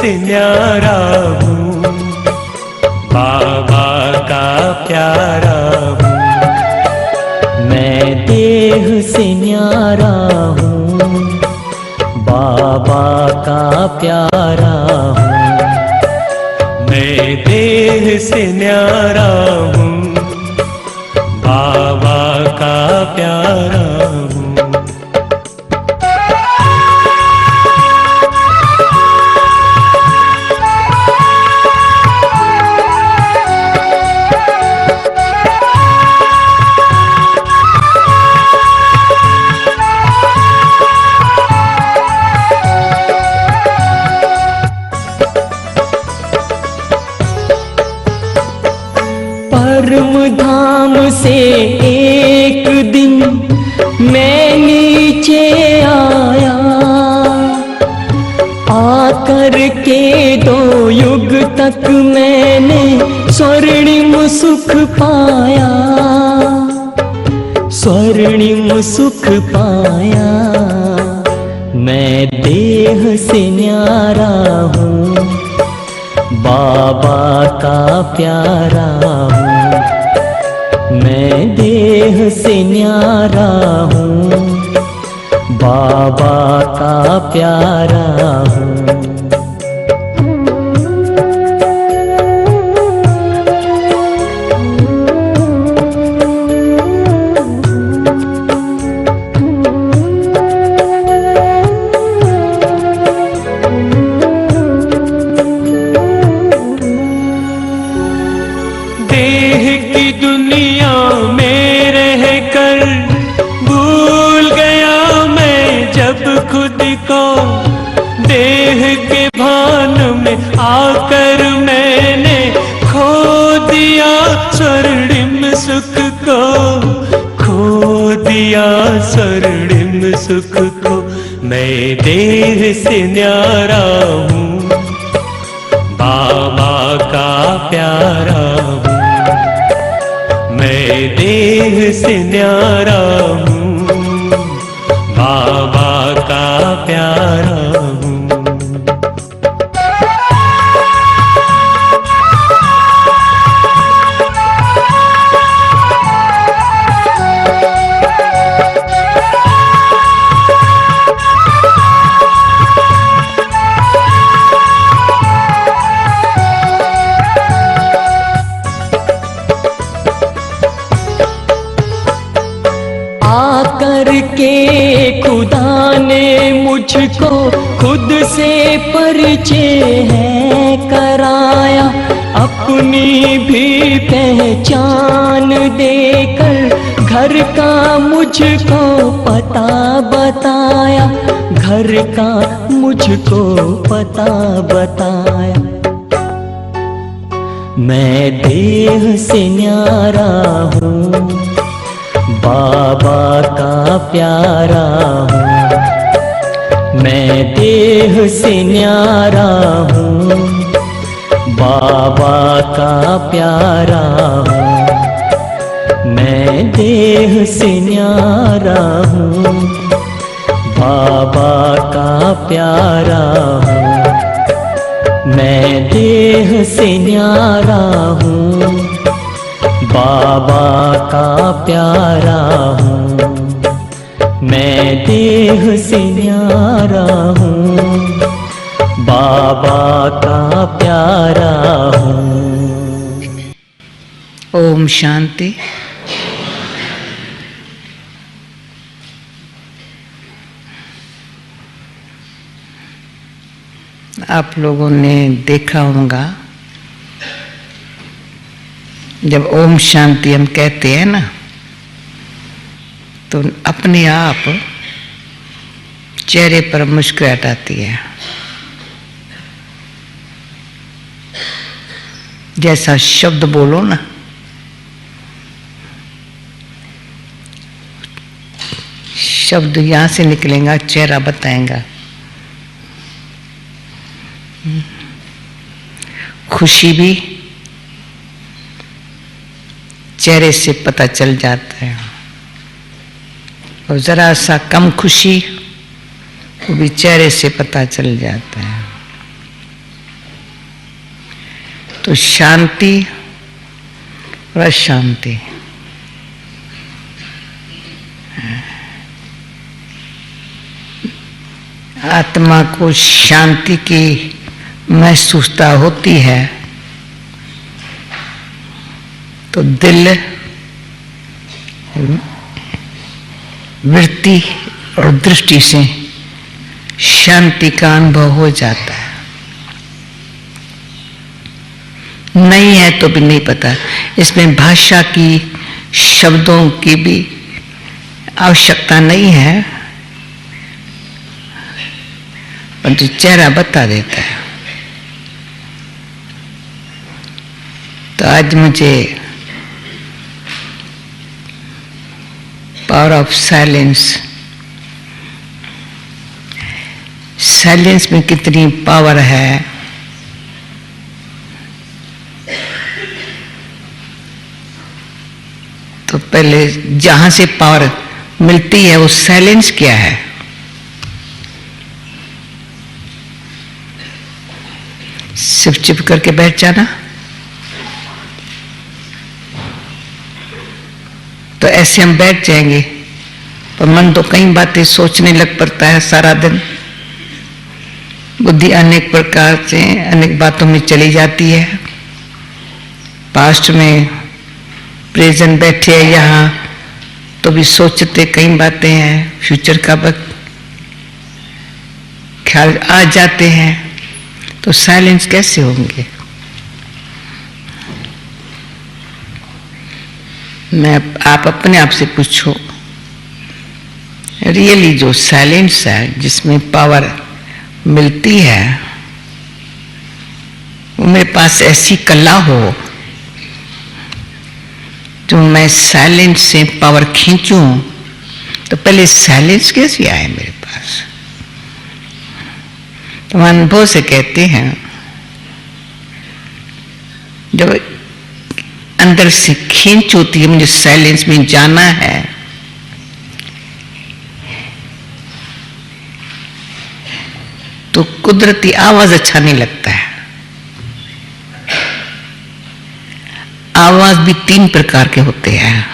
से न्यारा हूँ, बाबा का प्यारा हूँ। मैं देह से न्यारा हूँ, बाबा का प्यारा हूँ। मैं देह से न्यारा हूँ, बाबा का प्यारा हूँ। परम धाम से एक दिन मैं नीचे आया, आकर के 2 युग तक मैंने स्वर्णिम सुख पाया, स्वर्णिम सुख पाया। मैं देह से न्यारा हूँ, बाबा का प्यारा हूँ। मैं देह से न्यारा हूँ, बाबा का प्यारा हूँ। खुद को देह के भान में आकर मैंने खो दिया, स्वर्णिम सुख को खो दिया, स्वर्णिम सुख को। मैं देह से न्यारा हूँ, बाबा का प्यारा हूँ। मैं देह से न्यारा हूँ, बाबा का प्यारा हूँ। आकर के खुदा ने मुझको खुद से परिचय है कराया, अपनी भी पहचान देकर घर का मुझको पता बताया, घर का मुझको पता बताया। मैं देह से न्यारा हूँ, बाबा का प्यारा हूँ। मैं देह से न्यारा हूँ, बाबा का प्यारा हूँ। मैं देह से न्यारा हूँ, बाबा का प्यारा हूँ। मैं देह से न्यारा हूँ, बाबा का प्यारा हूँ। मैं देह से न्यारा हूँ, बाबा का प्यारा हूँ। ओम शांति। आप लोगों ने देखा होगा जब ओम शांति हम कहते हैं ना, तो अपने आप चेहरे पर मुस्कुराहट आती है। जैसा शब्द बोलो ना, शब्द यहाँ से निकलेगा, चेहरा बताएगा। खुशी भी चेहरे से पता चल जाता है, और जरा सा कम खुशी वो भी चेहरे से पता चल जाता है। तो शांति और अशांति, आत्मा को शांति की महसूसता होती है तो दिल, वृत्ति और दृष्टि से शांति का अनुभव हो जाता है। नहीं है तो भी नहीं पता, इसमें भाषा की, शब्दों की भी आवश्यकता नहीं है, परंतु चेहरा बता देता है। तो आज मुझे पावर ऑफ साइलेंस, साइलेंस में कितनी पावर है, तो पहले जहां से पावर मिलती है वो साइलेंस क्या है। सिर्फ चुप करके बैठ जाना, तो ऐसे हम बैठ जाएंगे, पर मन तो कई बातें सोचने लग पड़ता है सारा दिन। बुद्धि अनेक प्रकार से अनेक बातों में चली जाती है। पास्ट में, प्रेजेंट बैठे हैं यहाँ तो भी सोचते कई बातें हैं, फ्यूचर का वक्त ख्याल आ जाते हैं, तो साइलेंस कैसे होंगे। आप अपने आप से पूछो, रियली जो साइलेंस है, जिसमें पावर मिलती है, वो मेरे पास ऐसी कला हो जो मैं साइलेंस से पावर खींचूं, तो पहले साइलेंस कैसे आए मेरे पास। तो अनुभव से कहते हैं, जब अंदर से खींच होती है, मुझे साइलेंस में जाना है, तो कुदरती आवाज अच्छा नहीं लगता है। आवाज भी 3 प्रकार के होते हैं।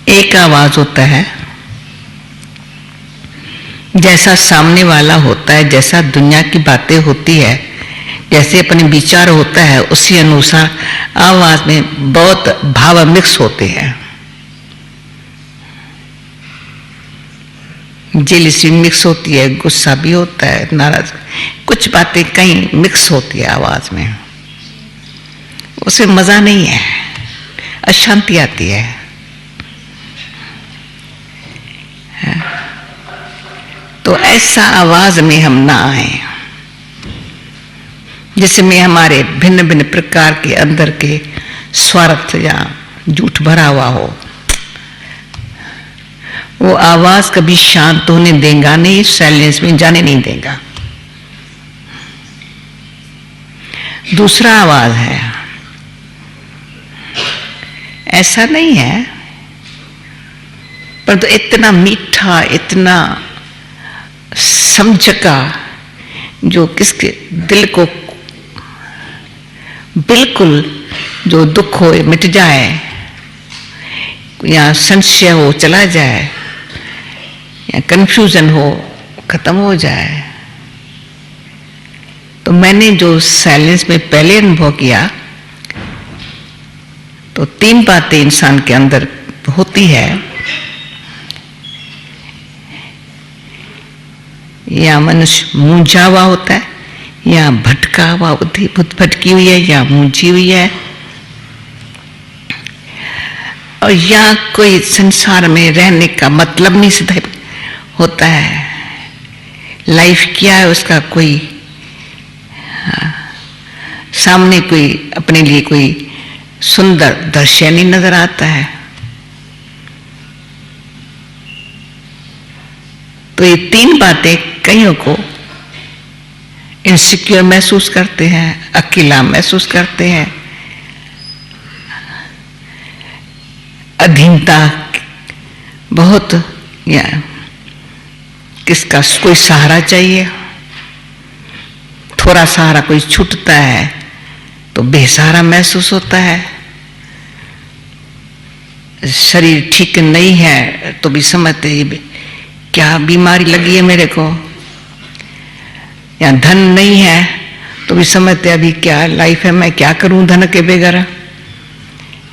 एक आवाज होता है जैसा सामने वाला होता है, जैसा दुनिया की बातें होती है, जैसे अपने विचार होता है, उसी अनुसार आवाज में बहुत भाव मिक्स होते हैं। जेलसी मिक्स होती है, गुस्सा भी होता है, नाराज, कुछ बातें कहीं मिक्स होती है आवाज में, उसे मजा नहीं है, अशांति आती है। तो ऐसा आवाज में हम ना आए जिसमें हमारे भिन्न भिन्न प्रकार के अंदर के स्वार्थ या झूठ भरा हुआ हो। वो आवाज कभी शांत होने देगा नहीं, साइलेंस में जाने नहीं देगा। दूसरा आवाज है, ऐसा नहीं है, पर तो इतना मीठा, इतना समझका, जो किसके दिल को बिल्कुल, जो दुख हो मिट जाए, या संशय हो चला जाए, या कंफ्यूजन हो खत्म हो जाए। तो मैंने जो साइलेंस में पहले अनुभव किया, तो 3 बातें इंसान के अंदर होती है, या मनुष्य मूंझा हुआ होता है, या भटका हुआ, बुद्धि भटकी हुई है, या मूंझी हुई है, और या कोई संसार में रहने का मतलब नहीं सिद्ध होता है। लाइफ क्या है उसका कोई सामने कोई अपने लिए कोई सुंदर दृश्य नहीं नजर आता है। तो ये 3 बातें कईयों को इनसिक्योर महसूस करते हैं, अकेला महसूस करते हैं, अधीनता बहुत, या किसका कोई सहारा चाहिए, थोड़ा सहारा कोई छूटता है तो बेसहारा महसूस होता है। शरीर ठीक नहीं है तो भी समझते हैं क्या बीमारी लगी है मेरे को, या धन नहीं है तो भी समझते अभी क्या लाइफ है, मैं क्या करूं धन के बगैर,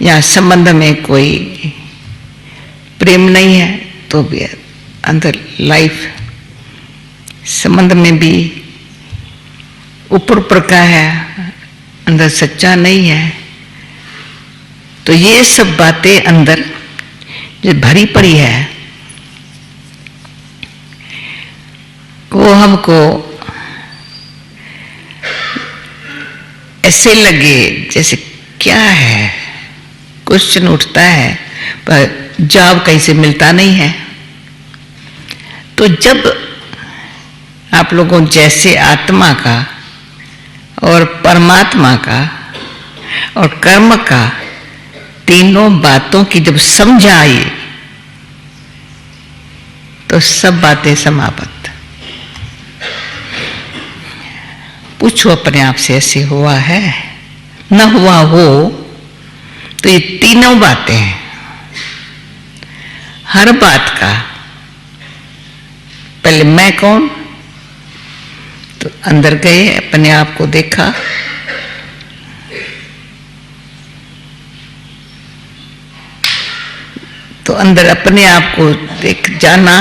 या संबंध में कोई प्रेम नहीं है तो भी अंदर लाइफ संबंध में भी ऊपर ऊपर का है, अंदर सच्चा नहीं है। तो ये सब बातें अंदर जो भरी पड़ी है वो हमको ऐसे लगे जैसे क्या है, क्वेश्चन उठता है पर जवाब कहीं से मिलता नहीं है। तो जब आप लोगों जैसे आत्मा का और परमात्मा का और कर्म का तीनों बातों की जब समझ आई तो सब बातें समाप्त। पूछो अपने आप से ऐसे हुआ है, न हुआ हो तो ये तीनों बातें हैं, हर बात का पहले मैं कौन, तो अंदर गए अपने आप को देखा, तो अंदर अपने आप को देख जाना,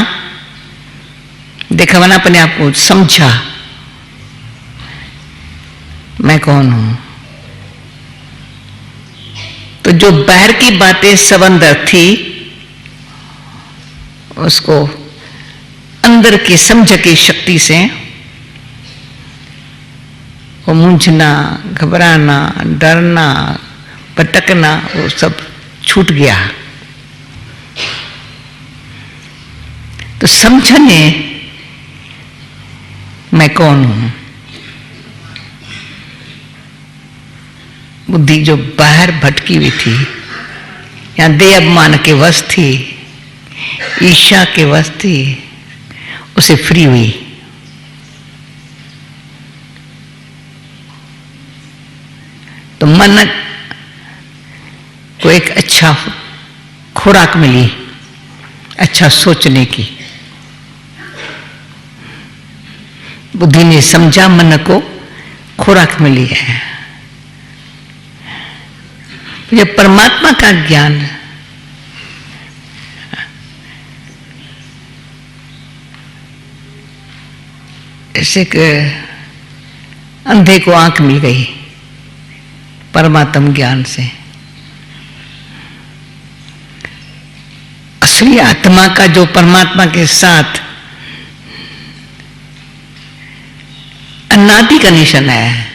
देखा मैंने अपने आप को समझा मैं कौन हूं। तो जो बाहर की बातें सब अंदर थी उसको अंदर की समझ की शक्ति से वो मूंझना, घबराना, डरना, भटकना वो सब छूट गया। तो समझने मैं कौन हूं। बुद्धि जो बाहर भटकी हुई थी, यहां देह अभिमान के वश थी, ईर्ष्या के वश थी, उसे फ्री हुई। तो मन को एक अच्छा खुराक मिली, अच्छा सोचने की। बुद्धि ने समझा, मन को खुराक मिली है। ये परमात्मा का ज्ञान ऐसे कि अंधे को आंख मिल गई परमात्म ज्ञान से। असली आत्मा का जो परमात्मा के साथ अनादि कनेक्शन है,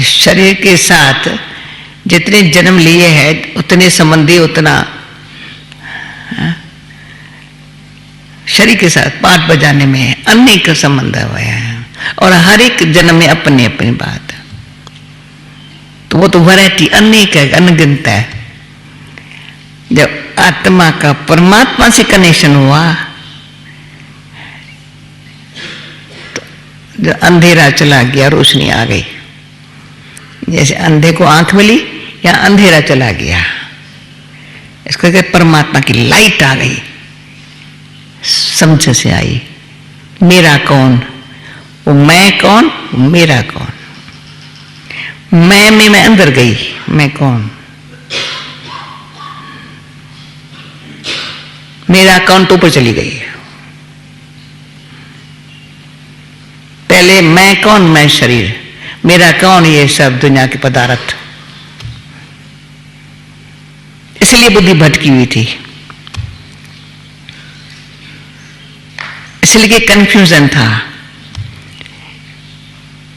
शरीर के साथ जितने जन्म लिए हैं उतने संबंधी, उतना शरीर के साथ पाठ बजाने में अनेक संबंध हुए हैं, और हर एक जन्म में अपनी अपनी बात। तो वो तो वैरायटी अनेक है, अनगिनत है। जब आत्मा का परमात्मा से कनेक्शन हुआ तो जो अंधेरा चला गया, रोशनी आ गई। जैसे अंधे को आंख मिली या अंधेरा चला गया, इसको कहते परमात्मा की लाइट आ गई, समझ से आई। मेरा कौन, वो मैं कौन, वो मेरा कौन। मैं में मैं अंदर गई, मैं कौन, मेरा कौन तो ऊपर चली गई। पहले मैं कौन, मैं शरीर, मेरा कौन, ये सब दुनिया के पदार्थ। इसलिए बुद्धि भटकी हुई थी, इसलिए कंफ्यूजन था,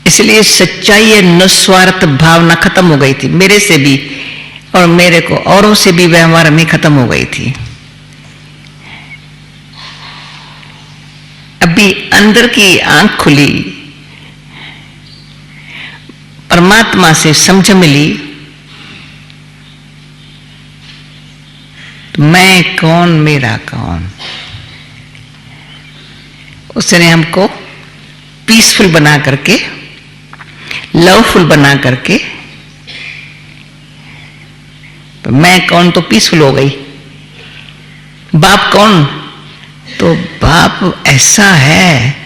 इसलिए सच्चाई निस्वार्थ भावना खत्म हो गई थी मेरे से भी, और मेरे को औरों से भी व्यवहार में खत्म हो गई थी। अभी अंदर की आंख खुली, परमात्मा से समझ मिली, तो मैं कौन, मेरा कौन। उसने हमको पीसफुल बना करके, लवफुल बना करके, तो मैं कौन, तो पीसफुल हो गई। बाप कौन, तो बाप ऐसा है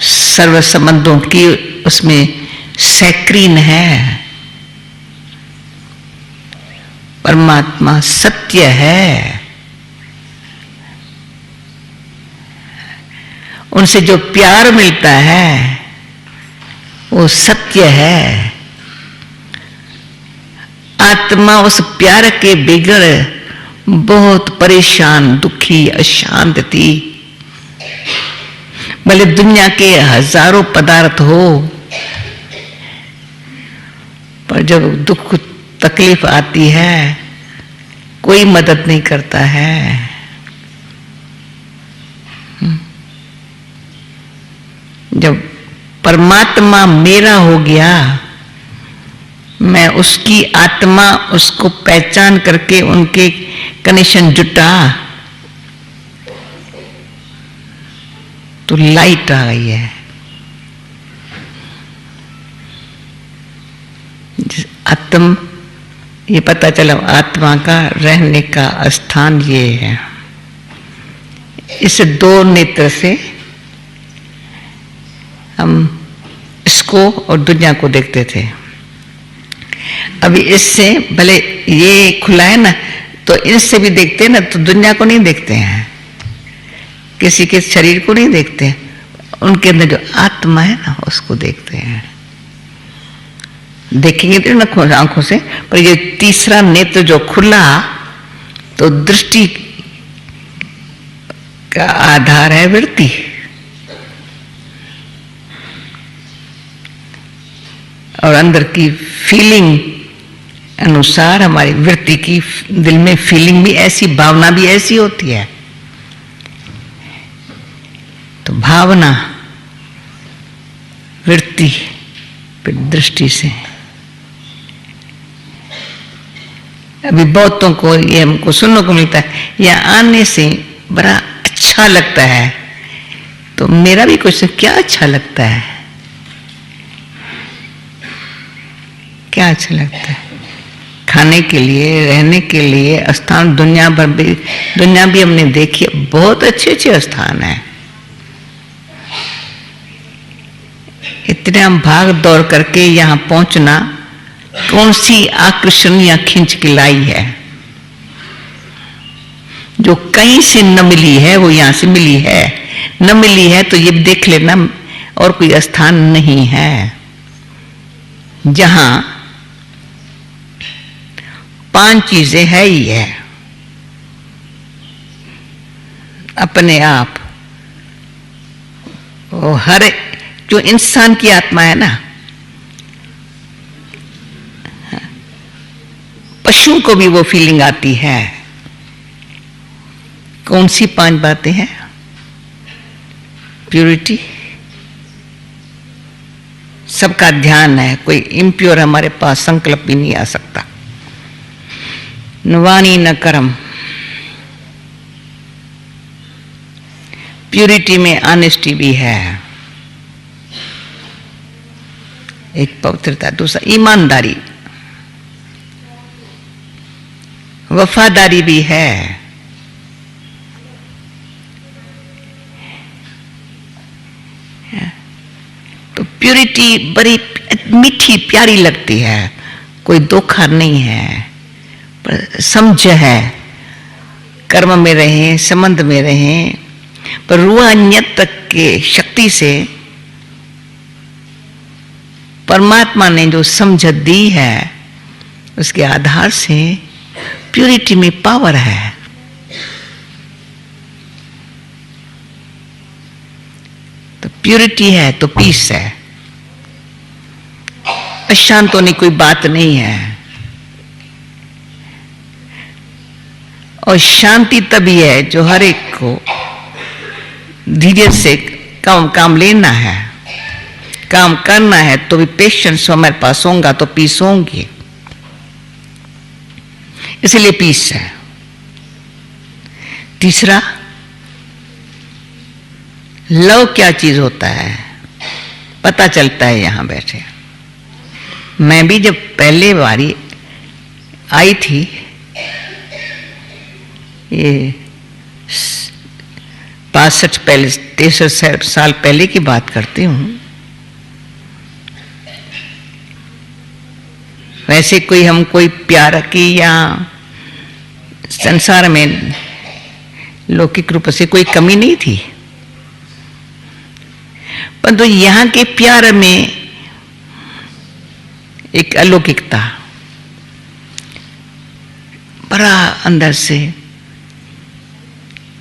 सर्व संबंधों की उसमें सैक्रीन है। परमात्मा सत्य है। उनसे जो प्यार मिलता है वो सत्य है। आत्मा उस प्यार के बिगड़ बहुत परेशान, दुखी, अशांत थी। भले दुनिया के हजारों पदार्थ हो, पर जब दुख तकलीफ आती है कोई मदद नहीं करता है। जब परमात्मा मेरा हो गया, मैं उसकी आत्मा, उसको पहचान करके उनके कनेक्शन जुटा, तो लाइट आ गई है। आत्म, ये पता चला आत्मा का रहने का स्थान ये है। इस दो नेत्र से हम इसको और दुनिया को देखते थे। अभी इससे भले ये खुला है ना, तो इससे भी देखते हैं ना, तो दुनिया को नहीं देखते हैं, किसी के शरीर को नहीं देखते हैं, उनके अंदर जो आत्मा है ना उसको देखते हैं। देखेंगे तो ना आंखों से, पर ये तीसरा नेत्र जो खुला, तो दृष्टि का आधार है वृत्ति। और अंदर की फीलिंग अनुसार हमारी वृत्ति की, दिल में फीलिंग भी ऐसी, भावना भी ऐसी होती है। तो भावना वृत्ति फिर दृष्टि से। अभी बहुतों को ये हमको सुनने को मिलता है, या आने से बड़ा अच्छा लगता है। तो मेरा भी कुछ, क्या अच्छा लगता है, क्या अच्छा लगता है? खाने के लिए, रहने के लिए स्थान दुनिया भर भी, दुनिया भी हमने देखी, बहुत अच्छे अच्छे स्थान है। इतने हम भाग दौड़ करके यहाँ पहुंचना कौन सी आकर्षण या खींच के लाई है? जो कहीं से न मिली है वो यहाँ से मिली है। न मिली है तो ये देख लेना, और कोई स्थान नहीं है जहां 5 चीजें है ही है अपने आप। वो हर जो इंसान की आत्मा है ना, पशु को भी वो फीलिंग आती है। कौन सी 5 बातें हैं? प्यूरिटी, सबका ध्यान है, कोई इम्प्योर हमारे पास संकल्प भी नहीं आ सकता। न वाणी न कर्म, प्यूरिटी में ऑनेस्टी भी है, एक पवित्रता। दूसरा ईमानदारी, वफादारी भी है। तो प्यूरिटी बड़ी मीठी प्यारी लगती है, कोई धोखा नहीं है, पर समझ है। कर्म में रहें, संबंध में रहें, पर रूहानियत तक के शक्ति से परमात्मा ने जो समझ दी है, उसके आधार से प्यूरिटी में पावर है। तो प्यूरिटी है तो पीस है, अशांत होने कोई बात नहीं है। और शांति तभी है जो हर एक को धीरे से काम लेना है, काम करना है, तो भी पेशेंस हमारे पास होगा तो पीस होंगी। इसलिए पीस है। तीसरा लव क्या चीज होता है पता चलता है यहां बैठे। मैं भी जब पहले बारी आई थी, ये 63 साल पहले की बात करती हूं। वैसे कोई प्यार की या संसार में लौकिक रूप से कोई कमी नहीं थी, परंतु यहां के प्यार में एक अलौकिकता, बड़ा अंदर से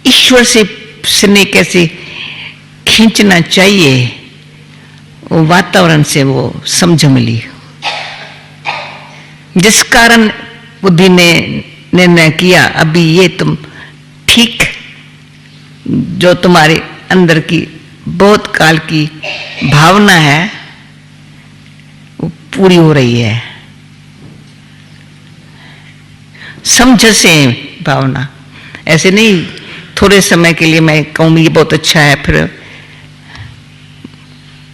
ईश्वर से स्नेह कैसे खींचना चाहिए, वो वातावरण से वो समझ मिली, जिस कारण बुद्धि ने निर्णय किया अभी ये तुम ठीक, जो तुम्हारे अंदर की बहुत काल की भावना है वो पूरी हो रही है। समझ से भावना, ऐसे नहीं थोड़े समय के लिए मैं कहूँ ये बहुत अच्छा है फिर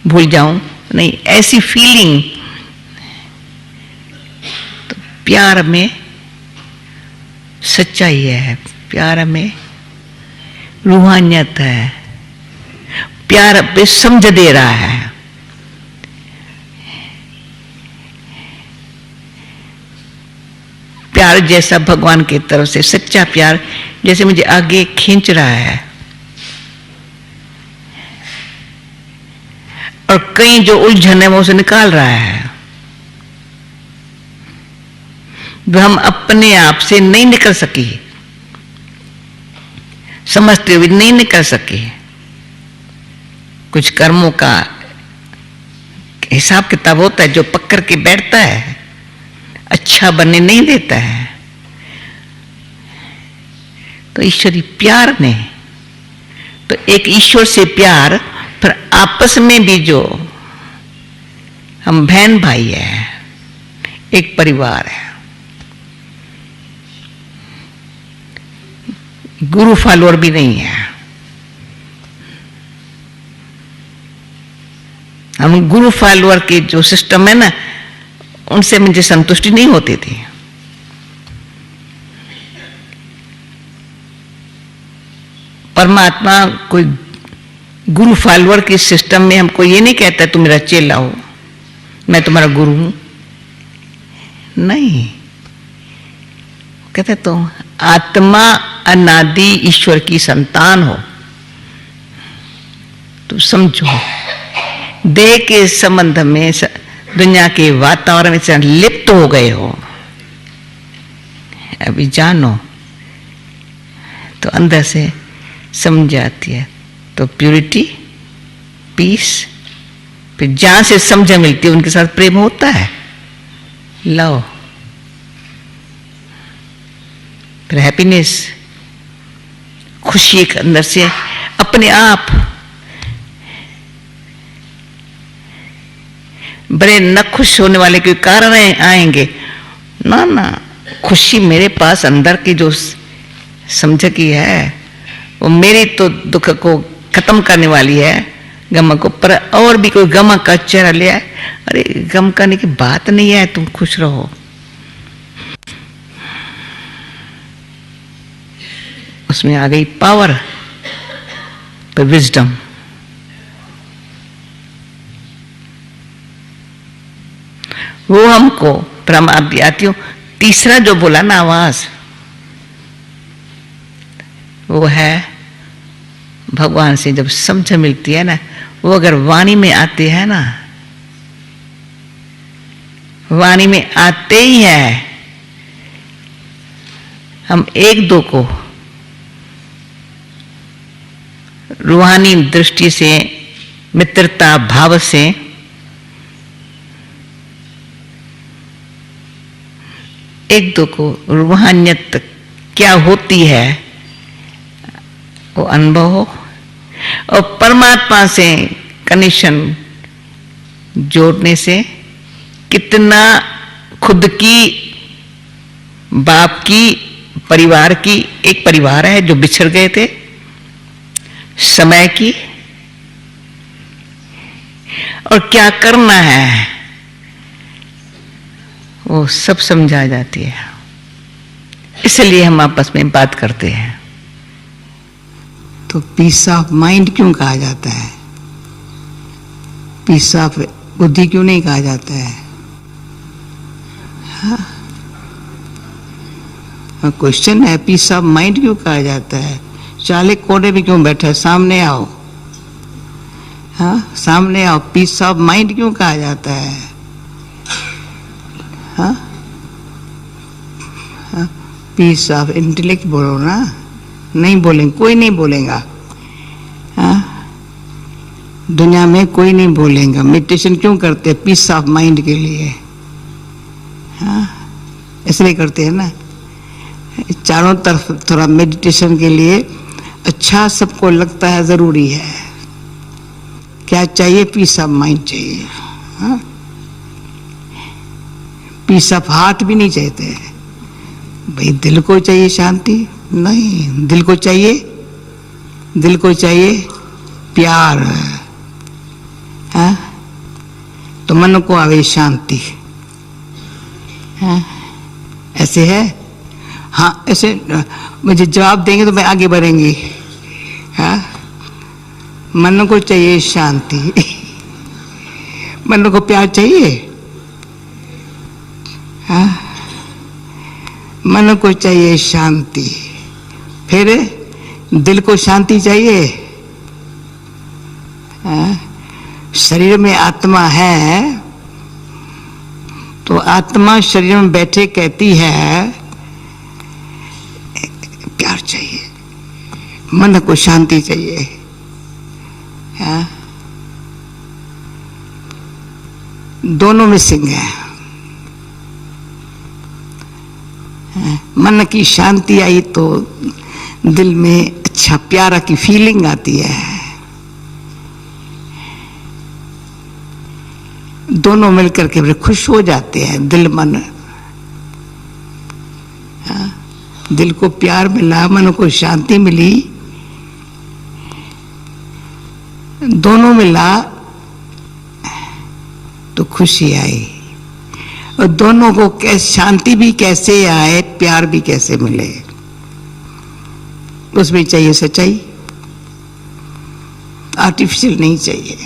भूल जाऊं, नहीं, ऐसी फीलिंग। तो प्यार में सच्चाई है, प्यार में रूहानियत है, प्यार पे समझ दे रहा है। प्यार जैसा भगवान की तरफ से सच्चा प्यार जैसे मुझे आगे खींच रहा है, और कई जो उलझन है वो उसे निकाल रहा है। वो हम अपने आप से नहीं निकल सकी, समझते हुए नहीं निकल सके। कुछ कर्मों का हिसाब किताब होता है जो पकड़ के बैठता है, अच्छा बनने नहीं देता है। तो ईश्वरी प्यार ने, तो एक ईश्वर से प्यार, फिर आपस में भी जो हम बहन भाई है, एक परिवार है। गुरु फॉलोअर भी नहीं है, हम गुरु फॉलोअर के जो सिस्टम है ना, उनसे मुझे संतुष्टि नहीं होती थी। परमात्मा कोई गुरु फॉलोअर के सिस्टम में हमको ये नहीं कहता तुम मेरा चेला हो, मैं तुम्हारा गुरु हूं, नहीं कहते तो आत्मा अनादि ईश्वर की संतान हो, तो समझो देह के संबंध में दुनिया के वातावरण में लिप्त हो गए हो, अभी जानो तो अंदर से समझ आती है। तो प्यूरिटी, पीस, फिर जहां से समझ मिलती है उनके साथ प्रेम होता है, लव, फिर हैप्पीनेस, खुशी एक अंदर से अपने आप। बड़े न खुश होने वाले कोई कारण आएंगे ना, ना, खुशी मेरे पास अंदर की जो समझ की है वो मेरी तो दुख को खत्म करने वाली है, गम को। पर और भी कोई गम का चेहरा ले आए, अरे गम करने की बात नहीं है, तुम खुश रहो। उसमें आ गई पावर, पर विजडम। वो हमको आती तीसरा जो बोला ना आवाज, वो है भगवान से जब समझ मिलती है ना, वो अगर वाणी में आते हैं ना, वाणी में आते ही है, हम एक दो को रूहानी दृष्टि से, मित्रता भाव से एक दो को रूहानियत क्या होती है वो अनुभव हो, और परमात्मा से कनेक्शन जोड़ने से कितना खुद की, बाप की, परिवार की, एक परिवार है जो बिछड़ गए थे, समय की, और क्या करना है वो सब समझा जाती है। इसलिए हम आपस में बात करते हैं। तो पीस ऑफ माइंड क्यों कहा जाता है? पीस ऑफ बुद्धि क्यों नहीं कहा जाता है? क्वेश्चन है, पीस ऑफ माइंड क्यों कहा जाता है? चाले कोने में क्यों बैठे? सामने आओ। हाँ, सामने आओ। पीस ऑफ माइंड क्यों कहा जाता है? हाँ, पीस ऑफ इंटेलेक्ट बोलो ना। नहीं बोलेंगे, कोई नहीं बोलेगा। हाँ, दुनिया में कोई नहीं बोलेगा। मेडिटेशन क्यों करते हैं? पीस ऑफ माइंड के लिए। हाँ, इसलिए करते हैं ना। चारों तरफ थोड़ा मेडिटेशन के लिए अच्छा सबको लगता है, जरूरी है। क्या चाहिए? पीस ऑफ माइंड चाहिए। हाँ? पीस ऑफ हार्ट भी नहीं चाहते भाई। दिल को चाहिए शांति? नहीं, दिल को चाहिए प्यार। हाँ? तो मन को आवे शांति। हाँ? ऐसे है। हाँ, ऐसे मुझे जवाब देंगे तो मैं आगे बढ़ेंगी। हाँ? मन को चाहिए शांति। मन को प्यार चाहिए। हाँ? मन को चाहिए शांति। फिर दिल को शांति चाहिए। हाँ? शरीर में आत्मा है तो आत्मा शरीर में बैठे कहती है प्यार चाहिए, मन को शांति चाहिए। हाँ? दोनों मिसिंग है। हाँ? मन की शांति आई तो दिल में अच्छा प्यारा की फीलिंग आती है। दोनों मिलकर के बड़े खुश हो जाते हैं, दिल मन। हाँ? दिल को प्यार मिला, मन को शांति मिली, दोनों मिला तो खुशी आई। और दोनों को कैसे शांति भी कैसे आए, प्यार भी कैसे मिले, उसमें चाहिए सच्चाई। आर्टिफिशियल नहीं चाहिए।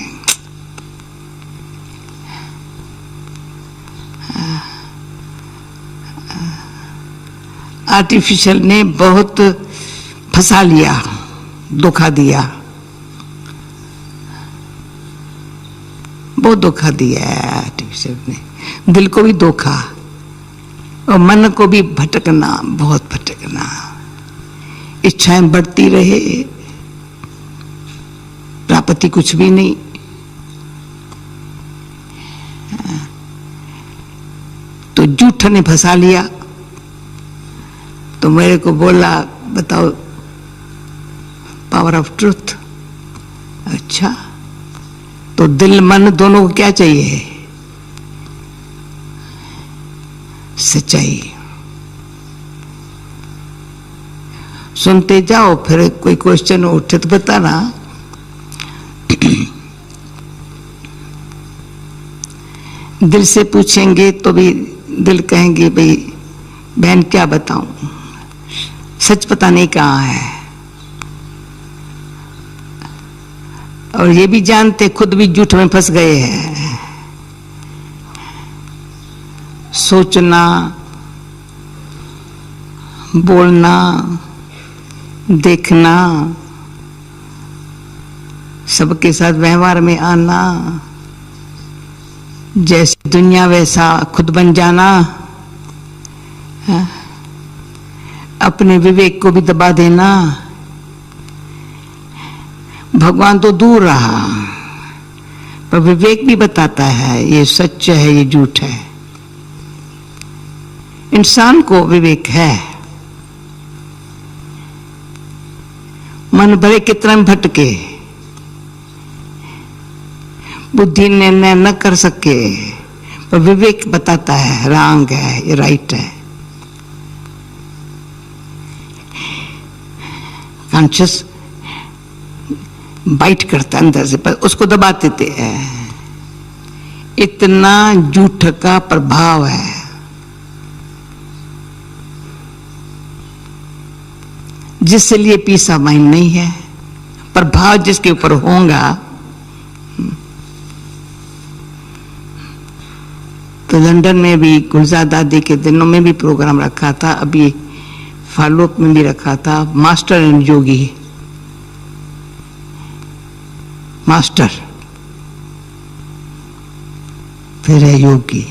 आर्टिफिशियल ने बहुत फंसा लिया, धोखा दिया, बहुत धोखा दिया है आर्टिफिशियल ने। दिल को भी धोखा और मन को भी भटकना, बहुत भटकना। इच्छाएं बढ़ती रहे, प्राप्ति कुछ भी नहीं। तो झूठ ने फंसा लिया। तो मेरे को बोला बताओ पावर ऑफ ट्रूथ। अच्छा, तो दिल मन दोनों को क्या चाहिए? सच्चाई। सुनते जाओ, फिर कोई क्वेश्चन उठे तो बताना। दिल से पूछेंगे तो भी दिल कहेंगे भाई बहन क्या बताऊं, सच पता नहीं कहाँ है। और ये भी जानते खुद भी झूठ में फंस गए हैं। सोचना, बोलना, देखना, सबके साथ व्यवहार में आना, जैसी दुनिया वैसा खुद बन जाना। अपने विवेक को भी दबा देना। भगवान तो दूर रहा, पर विवेक भी बताता है ये सच है, ये झूठ है। इंसान को विवेक है। मन भले कितना भटके, बुद्धि निर्णय न कर सके, पर विवेक बताता है रॉन्ग है, ये राइट है। कॉन्शियस बाइट करता अंदर से, पर उसको दबा देते हैं। इतना झूठ का प्रभाव है। जिसके लिए पीस ऑफ माइंड नहीं है, प्रभाव जिसके ऊपर होगा। तो लंदन में भी गुलजार दादी के दिनों में भी प्रोग्राम रखा था, अभी फॉलोअप में भी रखा था, मास्टर एंड योगी। मास्टर फिर है योगी।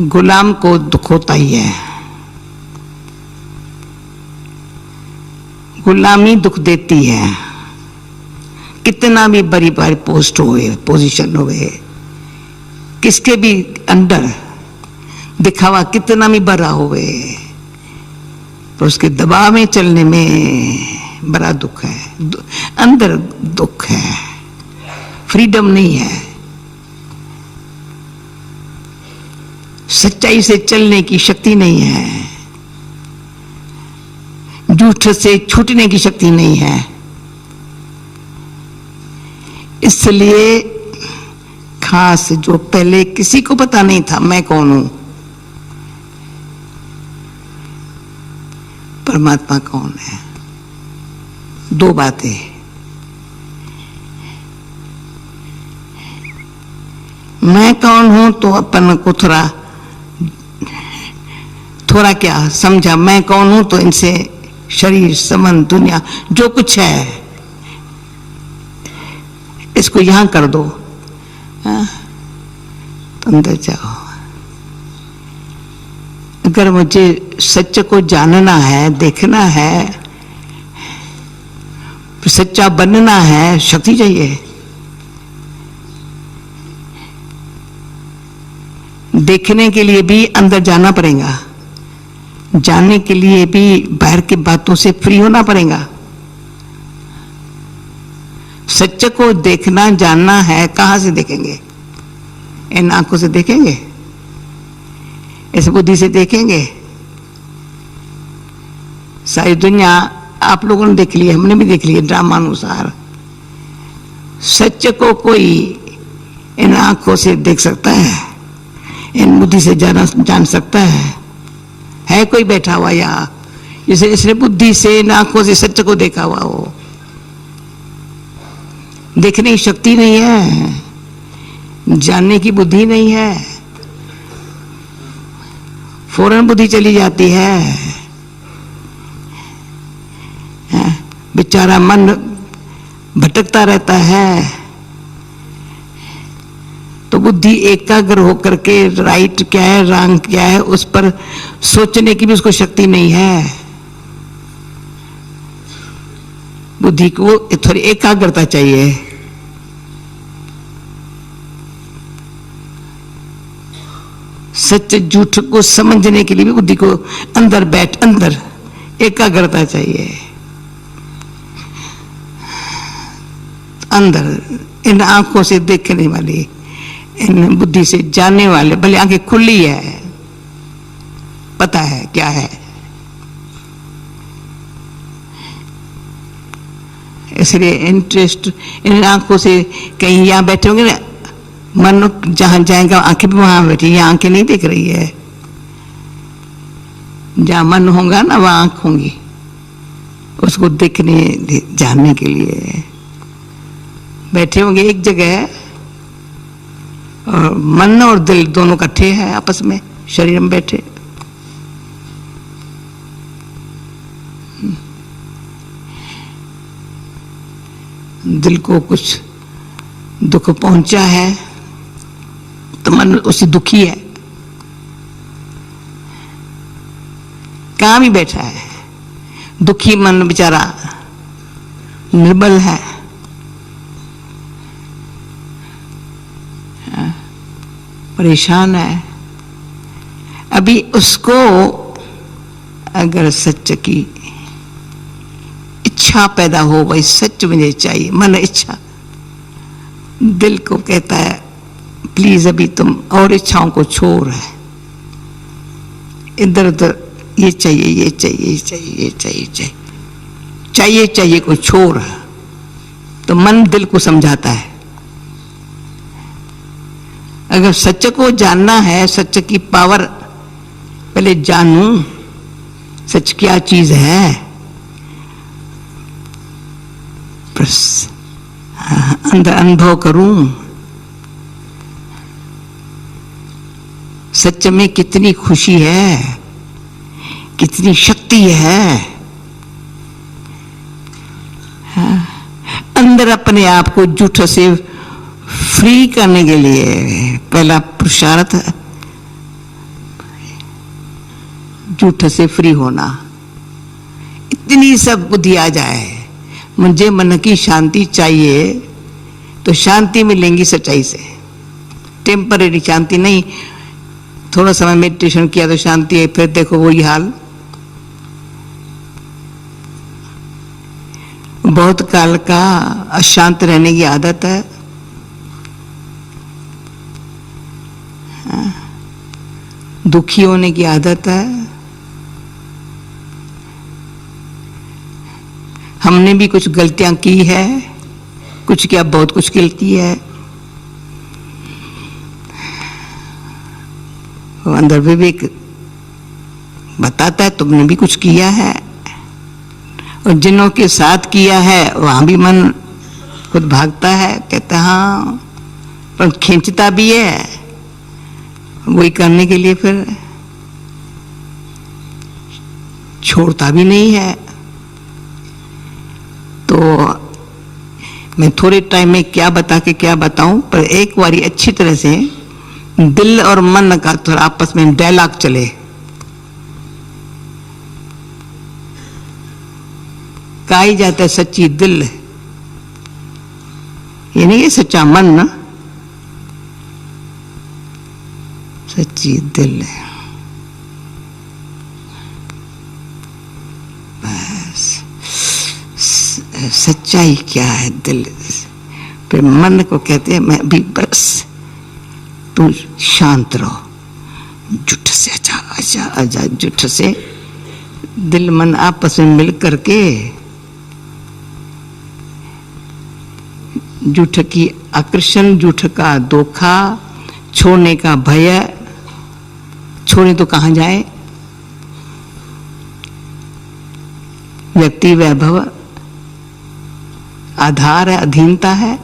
गुलाम को दुख होता ही है, गुलामी दुख देती है। कितना भी बड़ी बड़ी पोस्ट होए, पोजीशन होए, किसके भी अंदर दिखावा कितना भी बड़ा होए, पर उसके दबाव में चलने में बड़ा दुख है, अंदर दुख है, फ्रीडम नहीं है। सच्चाई से चलने की शक्ति नहीं है, झूठ से छूटने की शक्ति नहीं है। इसलिए खास जो पहले किसी को पता नहीं था मैं कौन हूं, परमात्मा कौन है, दो बातें। मैं कौन हूं तो अपन को थोड़ा क्या समझा, मैं कौन हूं तो इनसे शरीर संबंध दुनिया जो कुछ है इसको यहां कर दो, तो अंदर जाओ। अगर मुझे सच को जानना है, देखना है, सच्चा बनना है, शक्ति चाहिए। देखने के लिए भी अंदर जाना पड़ेगा, जानने के लिए भी बाहर की बातों से फ्री होना पड़ेगा। सच्चे को देखना जानना है, कहां से देखेंगे? इन आंखों से देखेंगे, इस बुद्धि से देखेंगे। सारी दुनिया आप लोगों ने देख ली, हमने भी देख लिया ड्रामा अनुसार। सच्चे को कोई इन आंखों से देख सकता है, इन बुद्धि से जान सकता है कोई बैठा हुआ यहाँ जिसे इसने बुद्धि से इन आंखों से सच्चे को देखा हुआ हो? देखने की शक्ति नहीं है, जानने की बुद्धि नहीं है, फौरन बुद्धि चली जाती है। बेचारा मन भटकता रहता है, तो बुद्धि एकाग्र होकर के राइट क्या है रॉन्ग क्या है उस पर सोचने की भी उसको शक्ति नहीं है। बुद्धि को थोड़ी एकाग्रता चाहिए। सच झूठ को समझने के लिए भी बुद्धि को अंदर एकाग्रता चाहिए। अंदर इन आंखों से देखने वाली, इन बुद्धि से जानने वाले, भले आंखें खुली है, पता है क्या है। इसलिए इंटरेस्ट इन आंखों से, कहीं यहां बैठे होंगे ना, मन जहां जाएगा आंखें भी वहां बैठी, ये आंखें नहीं देख रही है। जहां मन होगा ना वहां आंख होंगी, उसको देखने जानने के लिए बैठे होंगे एक जगह, और मन और दिल दोनों इकट्ठे हैं आपस में, शरीर में बैठे। दिल को कुछ दुख पहुंचा है तो मन उसी दुखी है, कहां भी बैठा है। दुखी मन बेचारा निर्बल है, परेशान है। अभी उसको अगर सच की इच्छा पैदा हो, भाई सच मुझे चाहिए, मन इच्छा, दिल को कहता है प्लीज अभी तुम और इच्छाओं को छोड़, है इधर उधर, ये चाहिए ये चाहिए ये चाहिए ये चाहिए चाहिए, चाहिए चाहिए को छोड़, तो मन दिल को समझाता है। अगर सत्य को जानना है, सत्य की पावर पहले जानूं, सच क्या चीज है, अंदर अनुभव करूं सच में कितनी खुशी है, कितनी शक्ति है। अंदर अपने आप को झूठ से फ्री करने के लिए पहला पुरुषार्थ झूठ से फ्री होना। इतनी सब बुद्धि आ जाए, मुझे मन की शांति चाहिए, तो शांति मिलेंगी सच्चाई से, टेम्पररी शांति नहीं। थोड़ा समय मेडिटेशन किया तो शांति है, फिर देखो वही हाल। बहुत काल का अशांत रहने की आदत है, दुखी होने की आदत है। हमने भी कुछ गलतियां की है, कुछ क्या बहुत कुछ गलती है, वो अंदर विवेक बताता है तुमने भी कुछ किया है, और जिन्हों के साथ किया है वहां भी मन खुद भागता है, कहता हाँ, पर खींचता भी है वही करने के लिए, फिर छोड़ता भी नहीं है। तो मैं थोड़े टाइम में क्या बता के क्या बताऊं, पर एक बारी अच्छी तरह से दिल और मन का थोड़ा आपस में डायलॉग चले। कहा ही जाता है सच्ची दिल, ये नहीं है सच्चा मन ना, सच्ची दिल है। बस सच्चाई क्या है दिल, फिर मन को कहते हैं मैं भी बस तू शांत रहो, झूठ से अच्छा अच्छा अच्छा, झूठ से दिल मन आपस में मिल करके झूठ की आकर्षण, झूठ का धोखा, छोड़ने का भय, छोड़े तो कहां जाए। व्यक्ति वैभव आधार है, अधीनता है।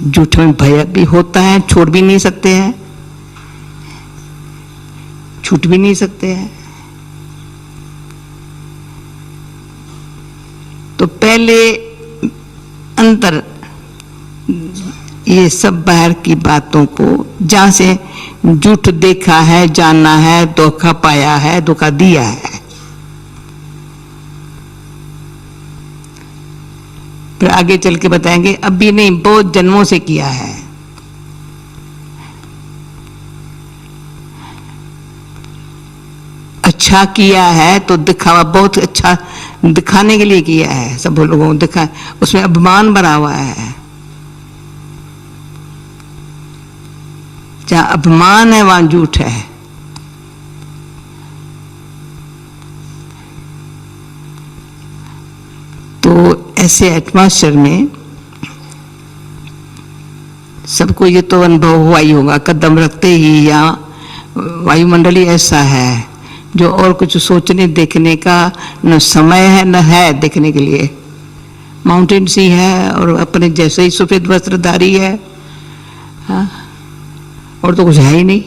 झूठ में भय भी होता है, छोड़ भी नहीं सकते हैं, छूट भी नहीं सकते हैं। तो पहले अंतर ये सब बाहर की बातों को, जहां से झूठ देखा है, जाना है, धोखा पाया है, धोखा दिया है, फिर आगे चल के बताएंगे अभी नहीं, बहुत जन्मों से किया है। अच्छा किया है तो दिखावा, बहुत अच्छा दिखाने के लिए किया है, सब लोगों को दिखा, उसमें अभिमान भरा हुआ है। जहां अभिमान है वहां झूठ है। तो ऐसे एटमॉस्फेयर में सबको ये तो अनुभव हुआ ही होगा, कदम रखते ही या वायुमंडल ही ऐसा है जो और कुछ सोचने देखने का न समय है न है देखने के लिए। माउंटेन सी है और अपने जैसे ही सफेद वस्त्रधारी है, हाँ, और तो कुछ है ही नहीं।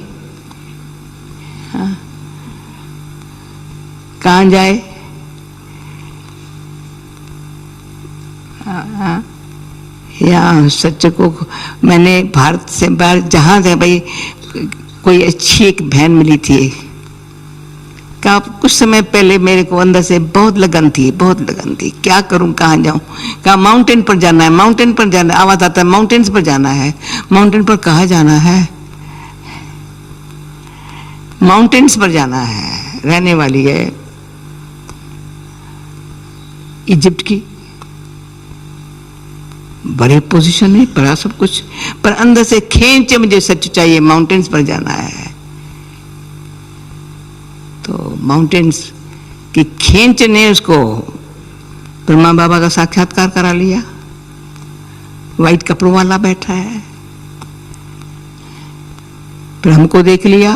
हाँ, कहाँ जाए। हाँ, यहाँ सच को मैंने भारत से बाहर जहाँ से भाई कोई अच्छी एक बहन मिली थी, का कुछ समय पहले मेरे को अंदर से बहुत लगन थी, बहुत लगन थी, क्या करूं कहाँ जाऊं। कहा माउंटेन पर जाना है, माउंटेन पर जाना है, आवाज आता है माउंटेन्स पर जाना है। माउंटेन पर कहाँ जाना है, माउंटेन्स पर जाना है। रहने वाली है इजिप्ट की, बड़े पोजीशन है, बड़ा सब कुछ, पर अंदर से खींचे मुझे सच चाहिए, माउंटेन्स पर जाना है। तो तो माउंटेन्स की खींच ने उसको ब्रह्मा बाबा का साक्षात्कार करा लिया। वाइट कपड़ों वाला बैठा है, फिर हमको देख लिया।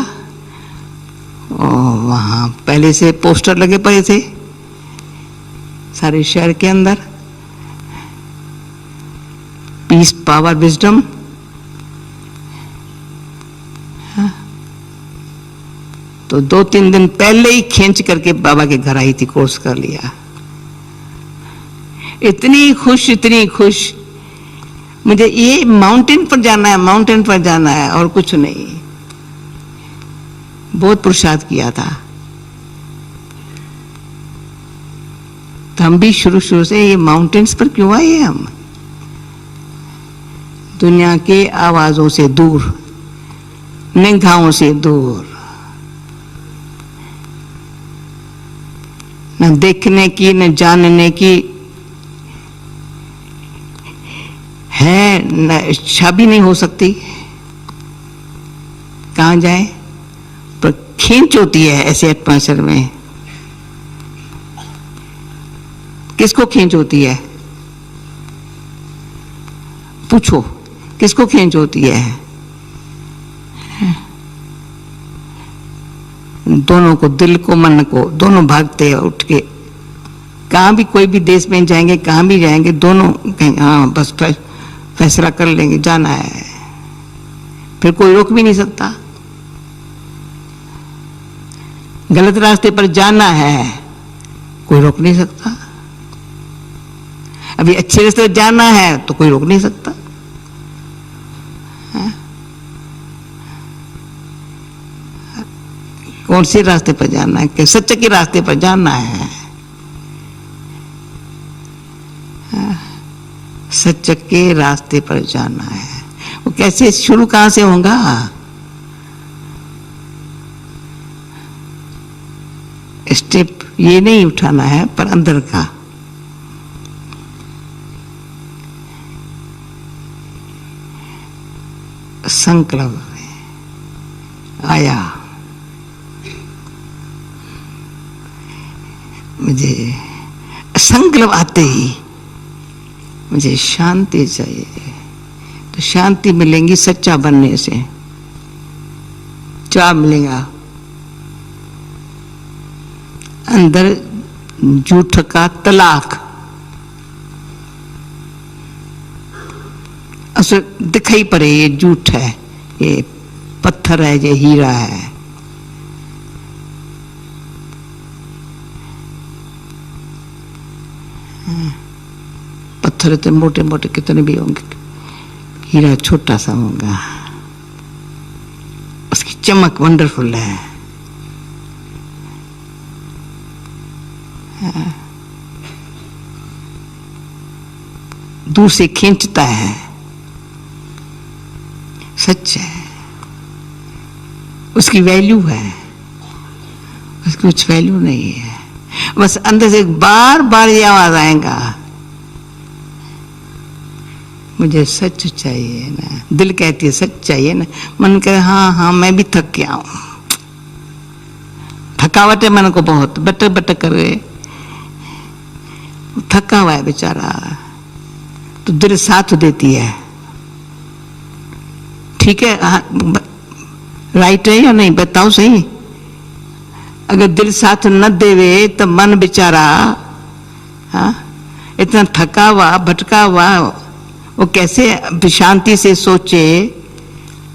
और वहाँ पहले से पोस्टर लगे पड़े थे सारे शहर के अंदर, पीस, पावर, विजडम। तो 2-3 दिन पहले ही खींच करके बाबा के घर आई थी, कोर्स कर लिया। इतनी खुश, मुझे ये माउंटेन पर जाना है, माउंटेन पर जाना है और कुछ नहीं। बहुत पुरुषार्थ किया था। तो हम भी शुरू से ये माउंटेन्स पर क्यों आए हम? दुनिया के आवाजों से दूर, निगाहों से दूर, न देखने की न जानने की है, न इच्छा भी नहीं हो सकती। कहाँ जाए? पर खींच होती है ऐसे एटमॉस्फेयर में। किसको खींच होती है? पूछो, किसको खींच होती है? दोनों को, दिल को मन को, दोनों भागते हैं उठ के। कहाँ भी, कोई भी देश में जाएंगे, कहाँ भी जाएंगे, दोनों कहेंगे हाँ बस फैसला कर लेंगे, जाना है। फिर कोई रोक भी नहीं सकता। गलत रास्ते पर जाना है, कोई रोक नहीं सकता। अभी अच्छे रास्ते पर जाना है तो कोई रोक नहीं सकता। कौन से रास्ते पर जाना है? कि सच्चे के रास्ते पर जाना है। सच के रास्ते पर जाना है। वो कैसे, शुरू कहां से होगा? स्टेप ये नहीं उठाना है, पर अंदर का। संकल्प आया मुझे, संकल्प आते ही मुझे शांति चाहिए। तो शांति मिलेंगी सच्चा बनने से। क्या मिलेगा? अंदर झूठ का तलाक। असर दिखाई पड़े ये झूठ है, ये पत्थर है, ये हीरा है। पत्थर इतने मोटे मोटे कितने भी होंगे, हीरा छोटा सा होगा। उसकी चमक वंडरफुल है। दूर से खींचता है, सच है, उसकी वैल्यू है, उसकी कुछ वैल्यू नहीं है। बस अंदर से बार बार ये आवाज आएगा, मुझे सच चाहिए ना। दिल कहती है सच चाहिए ना, मन कहे हाँ हाँ मैं भी थक गया हूं। थकावट है मन को बहुत, बटक बटक कर थका हुआ है बेचारा। तो दिल साथ देती है, ठीक है राइट है या नहीं बताओ सही। अगर दिल साथ न देवे तो मन बेचारा इतना थका हुआ भटका हुआ वो कैसे शांति से सोचे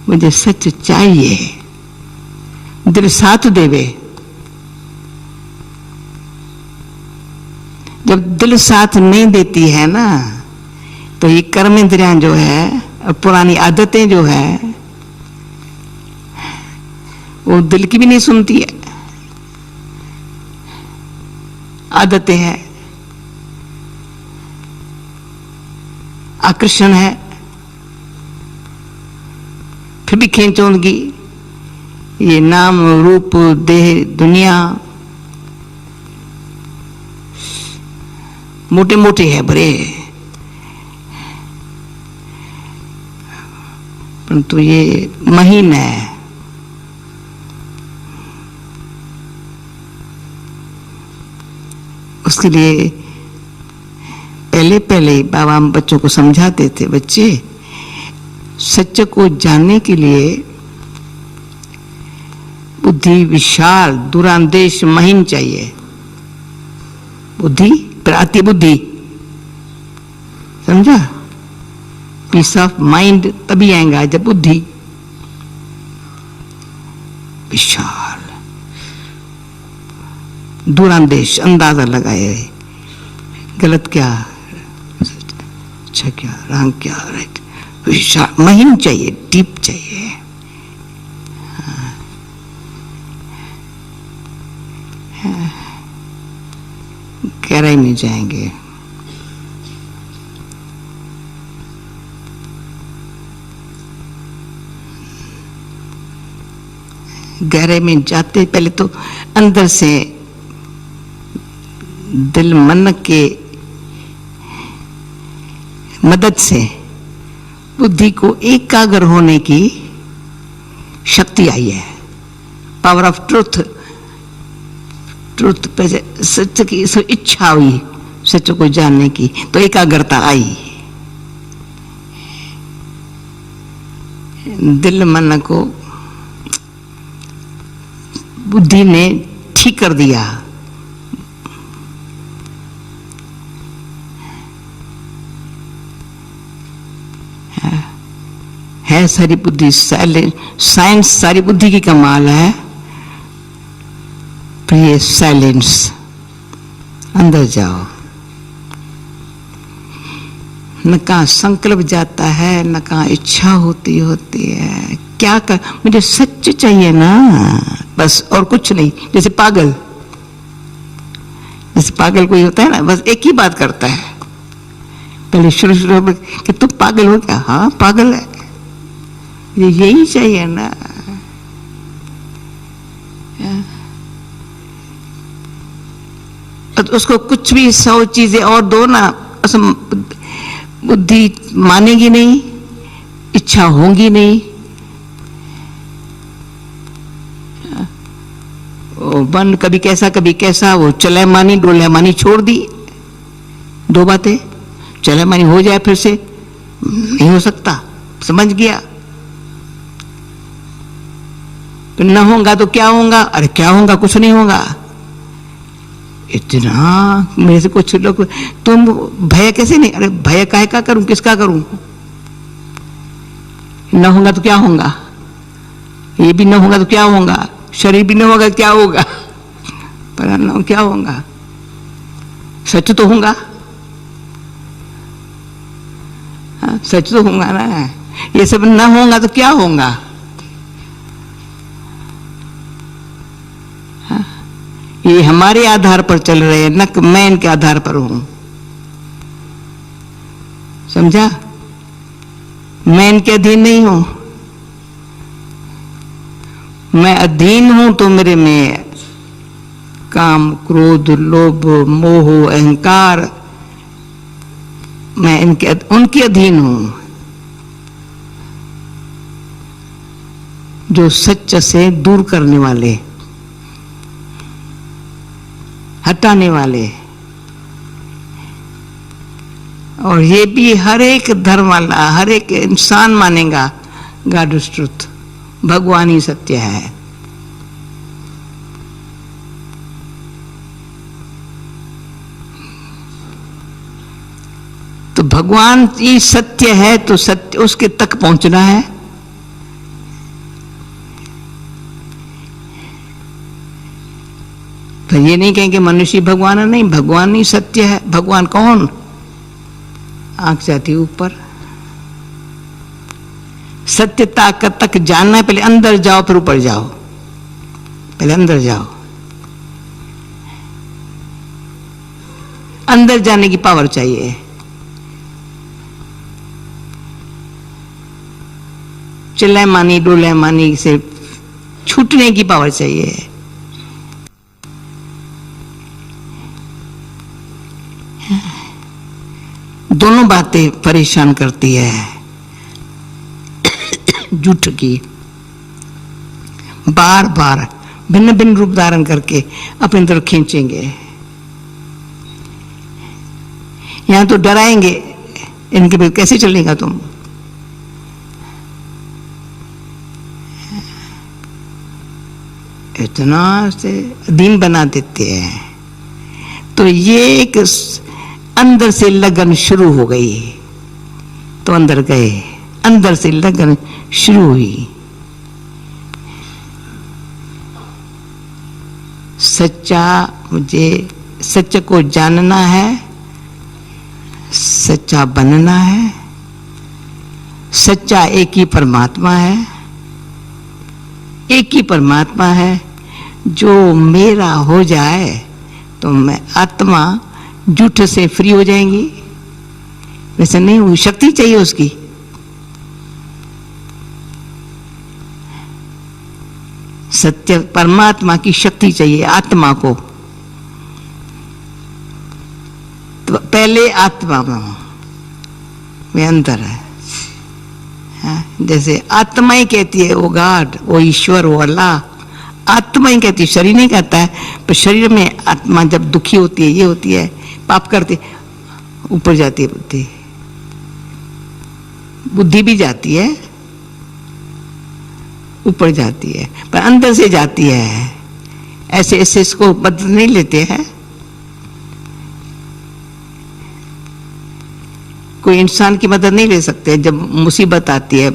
मुझे सच चाहिए। दिल साथ देवे। जब दिल साथ नहीं देती है ना तो ये कर्म इंद्रियां जो है और पुरानी आदतें जो है वो दिल की भी नहीं सुनती है। आदतें हैं, आकर्षण है, फिर भी खींचोगी। ये नाम रूप देह दुनिया मोटे मोटे है बड़े, परंतु ये महीन है। उसके लिए पहले पहले बाबा हम बच्चों को समझाते थे, बच्चे सत्य को जानने के लिए बुद्धि विशाल दूरांदेश महीन चाहिए। बुद्धि पर आती बुद्धि, समझा? पीस ऑफ माइंड तभी आएगा जब बुद्धि विशाल दूरांदेश, अंदाजा लगाए गलत क्या अच्छा क्या रंग क्या राइट, विशाल महीन चाहिए, डीप चाहिए। गहराई में जाएंगे। गहरे में जाते पहले तो अंदर से दिल मन के मदद से बुद्धि को एकाग्र होने की शक्ति आई है। पावर ऑफ ट्रुथ, ट्रुथ पे सत्य की इच्छा हुई सत्य को जानने की, तो एकाग्रता आई। दिल मन को बुद्धि ने ठीक कर दिया। है सारी बुद्धि साइंस, सारी बुद्धि की कमाल है। प्रिय साइलेंस, अंदर जाओ। न कहाँ संकल्प जाता है, न कहाँ इच्छा होती है। क्या कर, मुझे सच चाहिए ना बस, और कुछ नहीं। जैसे पागल कोई होता है ना, बस एक ही बात करता है। पहले शुरू में कि तुम पागल हो क्या? हाँ पागल है, यही चाहिए ना। तो उसको कुछ भी 100 चीजें और दो ना, बुद्धि मानेगी नहीं, इच्छा होगी नहीं। मन कभी कैसा वो चले मानी डोले मानी छोड़ दी। 2 बातें, चले मानी हो जाए फिर से नहीं हो सकता, समझ गया। तो न होगा तो क्या होगा? अरे क्या होगा, कुछ नहीं होगा। इतना मेरे से कुछ लोग, तुम भय कैसे नहीं? अरे भय काहे का करूं, किसका करूं? न होगा तो क्या होगा? ये भी न होगा तो क्या होगा? शरीर भी न होगा क्या होगा? पर न क्या होगा? सच तो होगा, सच तो होगा ना। ये सब न होगा तो क्या होगा? ये हमारे आधार पर चल रहे हैं, न मैं इनके आधार पर हूं। समझा? मैं इनके अधीन नहीं हूं। मैं अधीन हूं तो मेरे में काम, क्रोध, लोभ, मोह, अहंकार, मैं उनके अधीन हूं। जो सच से दूर करने वाले, हटाने वाले। और ये भी हर एक धर्म वाला, हर एक इंसान मानेगा गॉड इज ट्रुथ, भगवान ही सत्य है। तो भगवान ही सत्य है, तो सत्य उसके तक पहुंचना है। तो ये नहीं कहेंगे मनुष्य भगवान है, नहीं, भगवान ही सत्य है। भगवान कौन? आंख जाती ऊपर। सत्य ताकत तक जानना है, पहले अंदर जाओ फिर ऊपर जाओ। पहले अंदर जाओ, अंदर जाने की पावर चाहिए। चिल्लाए मानी डोले मानी से छूटने की पावर चाहिए। दोनों बातें परेशान करती है। झूठ की बार बार भिन्न भिन्न रूप धारण करके अपने तरफ खींचेंगे। यहां तो डराएंगे, इनके पे कैसे चलेगा तुम? इतना से दिन बना देते हैं। तो ये एक अंदर से लगन शुरू हो गई, तो अंदर गए, अंदर से लगन शुरू हुई। सच्चा, मुझे सच को जानना है, सच्चा बनना है। सच्चा एक ही परमात्मा है, एक ही परमात्मा है। जो मेरा हो जाए तो मैं आत्मा झूठ से फ्री हो जाएंगी। वैसे नहीं हुई, शक्ति चाहिए उसकी। सत्य परमात्मा की शक्ति चाहिए आत्मा को। तो पहले आत्मा में अंतर है। जैसे आत्मा ही कहती है वो गॉड, वो ईश्वर, वो अल्लाह, आत्मा ही कहती है, शरीर नहीं कहता है। पर शरीर में आत्मा जब दुखी होती है, ये होती है, पाप करती, ऊपर जाती है बुद्धि, बुद्धि भी जाती है, ऊपर जाती है, पर अंदर से जाती है। ऐसे ऐसे इसको बदल नहीं लेते हैं। कोई इंसान की मदद नहीं ले सकते। जब मुसीबत आती है,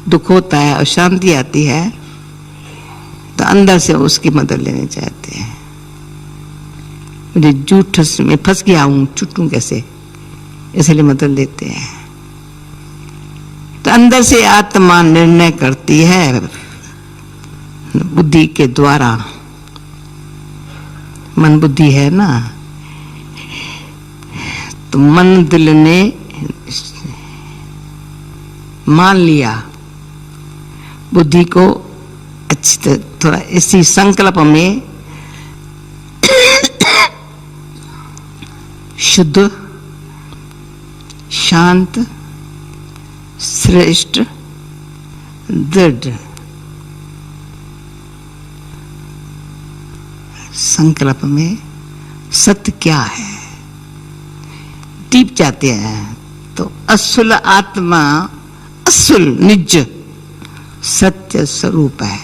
दुख होता है, अशांति आती है, तो अंदर से उसकी मदद लेने चाहते हैं। मुझे झूठ में फंस गया हूं, छूटूं कैसे, इसलिए मदद लेते हैं। तो अंदर से आत्मा निर्णय करती है बुद्धि के द्वारा। मन बुद्धि है ना, तो मन दिल ने मान लिया बुद्धि को अच्छी तरह, थोड़ा इसी संकल्प में शुद्ध, शांत, श्रेष्ठ, दृढ़ संकल्प में सत्य क्या है डीप जाते हैं। तो असुल आत्मा, असुल निज सत्य स्वरूप है।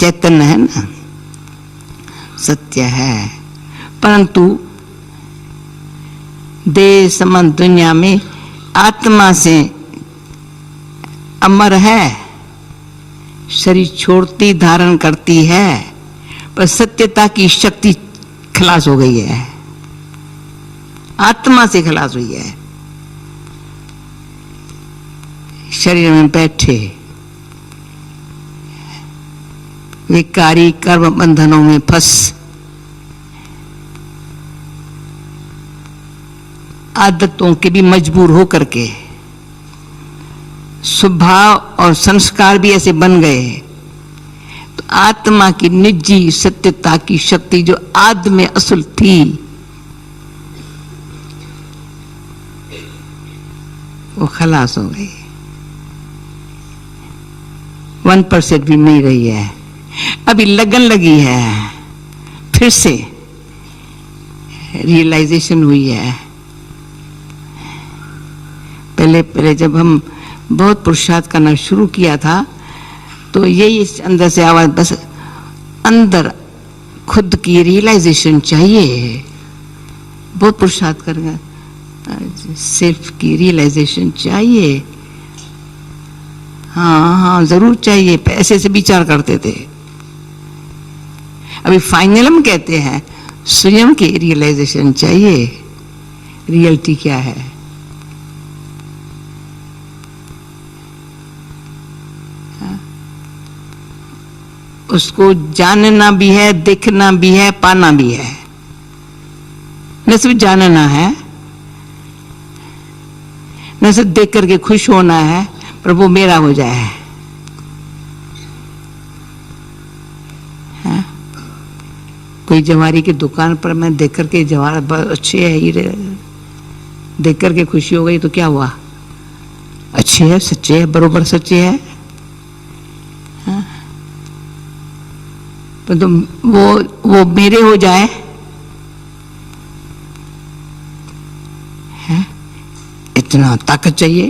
चैतन्य है ना, सत्य है। परंतु देह संबंध दुनिया में आत्मा से अमर है, शरीर छोड़ती धारण करती है, पर सत्यता की शक्ति खलास हो गई है, आत्मा से खलास हुई है। शरीर में बैठे विकारी कर्म बंधनों में फंस आदतों के भी मजबूर हो करके स्वभाव और संस्कार भी ऐसे बन गए। तो आत्मा की निजी सत्यता की शक्ति जो आद में असल थी, वो खलास हो गई, 1% भी नहीं रही है। अभी लगन लगी है, फिर से रियलाइजेशन हुई है। पहले जब हम बहुत पुरुषार्थ करना शुरू किया था, तो यही अंदर से आवाज, बस अंदर खुद की रियलाइजेशन चाहिए। बहुत पुरुषार्थ करेंगे, सेल्फ की रियलाइजेशन चाहिए। हाँ हाँ जरूर चाहिए, पैसे से विचार करते थे। अभी फाइनल हम कहते हैं स्वयं की रियलाइजेशन चाहिए। रियलिटी क्या है? उसको जानना भी है, देखना भी है, पाना भी है। न सिर्फ जानना है, न सिर्फ देख करके खुश होना है, प्रभु मेरा हो जाए। है? कोई जवारी की दुकान पर मैं देख करके जवार बहुत अच्छे है, हीरे देख करके खुशी हो गई, तो क्या हुआ? अच्छे है, सच्चे है, बरोबर सच्चे है। पर तो वो मेरे हो जाए, है? इतना ताकत चाहिए।